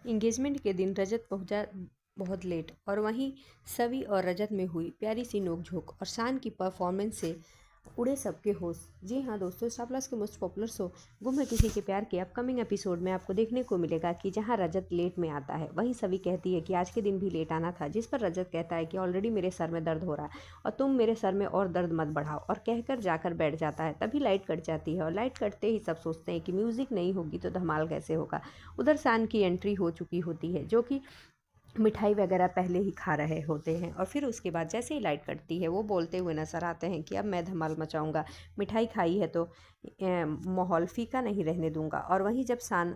Engagement के दिन रजत पहुंचा बहुत लेट और वहीं सवी और रजत में हुई प्यारी सी नोकझोंक और शान की परफॉर्मेंस से उड़े सबके होश। जी हाँ दोस्तों, स्टार प्लस के मोस्ट पॉपुलर शो गुम है किसी के प्यार के अपकमिंग एपिसोड में आपको देखने को मिलेगा कि जहाँ रजत लेट में आता है वहीं सवी कहती है कि आज के दिन भी लेट आना था, जिस पर रजत कहता है कि ऑलरेडी मेरे सर में दर्द हो रहा है और तुम मेरे सर में और दर्द मत बढ़ाओ, और कहकर जाकर बैठ जाता है। तभी लाइट कट जाती है और लाइट कटते ही सब सोचते हैं कि म्यूजिक नहीं होगी तो धमाल कैसे होगा। उधर शान की एंट्री हो चुकी होती है, जो कि मिठाई वगैरह पहले ही खा रहे होते हैं, और फिर उसके बाद जैसे ही लाइट कटती है वो बोलते हुए नजर आते हैं कि अब मैं धमाल मचाऊंगा, मिठाई खाई है तो माहौल फीका नहीं रहने दूंगा। और वहीं जब शान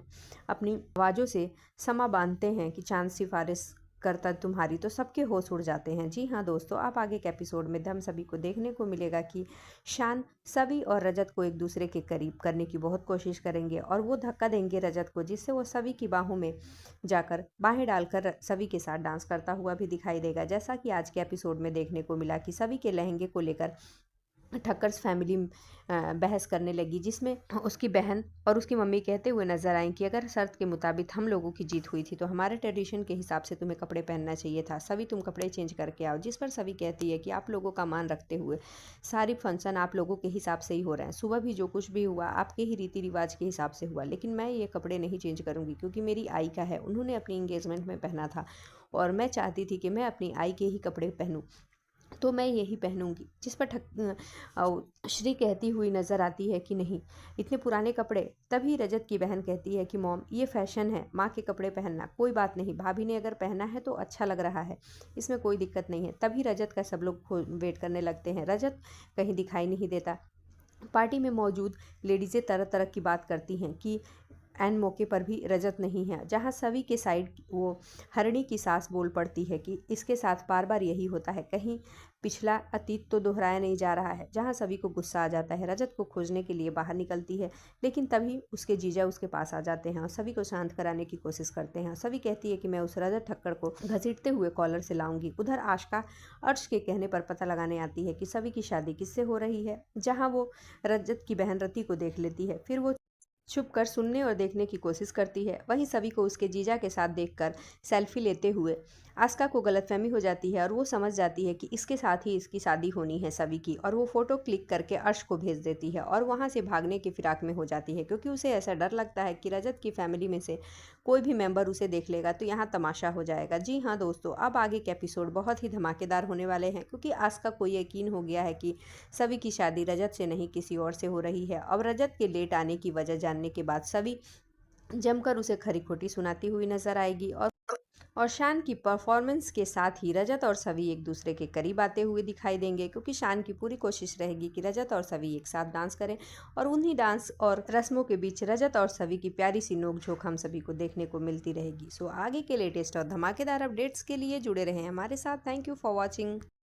अपनी आवाज़ों से समा बांधते हैं कि चांद सिफारिश करता तुम्हारी, तो सबके होश उड़ जाते हैं। जी हाँ दोस्तों, आप आगे के एपिसोड में हम सभी को देखने को मिलेगा कि शान सवी और रजत को एक दूसरे के करीब करने की बहुत कोशिश करेंगे और वो धक्का देंगे रजत को, जिससे वो सवी की बाहों में जाकर बाहें डालकर सभी के साथ डांस करता हुआ भी दिखाई देगा। जैसा कि आज के एपिसोड में देखने को मिला कि सभी के लहंगे को लेकर ठक्करस फैमिली बहस करने लगी, जिसमें उसकी बहन और उसकी मम्मी कहते हुए नजर आई कि अगर शर्त के मुताबिक हम लोगों की जीत हुई थी तो हमारे ट्रेडिशन के हिसाब से तुम्हें कपड़े पहनना चाहिए था, सभी तुम कपड़े चेंज करके आओ। जिस पर सभी कहती है कि आप लोगों का मान रखते हुए सारी फंक्शन आप लोगों के हिसाब से ही हो रहे हैं, सुबह भी जो कुछ भी हुआ आपके ही रीति रिवाज के हिसाब से हुआ, लेकिन मैं ये कपड़े नहीं चेंज करूँगी क्योंकि मेरी आई का है, उन्होंने अपनी इंगेजमेंट में पहना था और मैं चाहती थी कि मैं अपनी आई के ही कपड़े पहनूं, तो मैं यही पहनूंगी। जिस पर श्री कहती हुई नजर आती है कि नहीं, इतने पुराने कपड़े। तभी रजत की बहन कहती है कि मॉम, ये फैशन है, माँ के कपड़े पहनना कोई बात नहीं, भाभी ने अगर पहना है तो अच्छा लग रहा है, इसमें कोई दिक्कत नहीं है। तभी रजत का सब लोग वेट करने लगते हैं, रजत कहीं दिखाई नहीं देता। पार्टी में मौजूद लेडीज़ें तरह तरह की बात करती हैं कि एन मौके पर भी रजत नहीं है, जहां सभी के साइड वो हरणी की सास बोल पड़ती है कि इसके साथ बार बार यही होता है, कहीं पिछला अतीत तो दोहराया नहीं जा रहा है। जहां सभी को गुस्सा आ जाता है, रजत को खोजने के लिए बाहर निकलती है, लेकिन तभी उसके जीजा उसके पास आ जाते हैं और सभी को शांत कराने की कोशिश करते हैं। सभी कहती है कि मैं उस रजत ठक्कर को घसीटते हुए कॉलर से लाऊंगी। उधर आशका अर्श के कहने पर पता लगाने आती है कि सभी की शादी किससे हो रही है, जहाँ वो रजत की बहन रति को देख लेती है। फिर वो छुप कर सुनने और देखने की कोशिश करती है। वहीं सभी को उसके जीजा के साथ देखकर सेल्फी लेते हुए आस्का को गलतफहमी हो जाती है और वो समझ जाती है कि इसके साथ ही इसकी शादी होनी है सभी की, और वो फोटो क्लिक करके अर्श को भेज देती है और वहाँ से भागने की फिराक में हो जाती है, क्योंकि उसे ऐसा डर लगता है कि रजत की फैमिली में से कोई भी मेंबर उसे देख लेगा तो यहाँ तमाशा हो जाएगा। जी हाँ दोस्तों, अब आगे के एपिसोड बहुत ही धमाकेदार होने वाले हैं, क्योंकि आस्का को यकीन हो गया है कि सभी की शादी रजत से नहीं किसी और से हो रही है। अब रजत के लेट आने की वजह जानने के बाद सभी जमकर उसे खरी खोटी सुनाती हुई नजर आएगी, और शान की परफॉर्मेंस के साथ ही रजत और सवी एक दूसरे के करीब आते हुए दिखाई देंगे, क्योंकि शान की पूरी कोशिश रहेगी कि रजत और सवी एक साथ डांस करें, और उन्हीं डांस और रस्मों के बीच रजत और सवी की प्यारी सी नोकझोंक हम सभी को देखने को मिलती रहेगी। सो आगे के लेटेस्ट और धमाकेदार अपडेट्स के लिए जुड़े रहें हमारे साथ। Thank you for watching.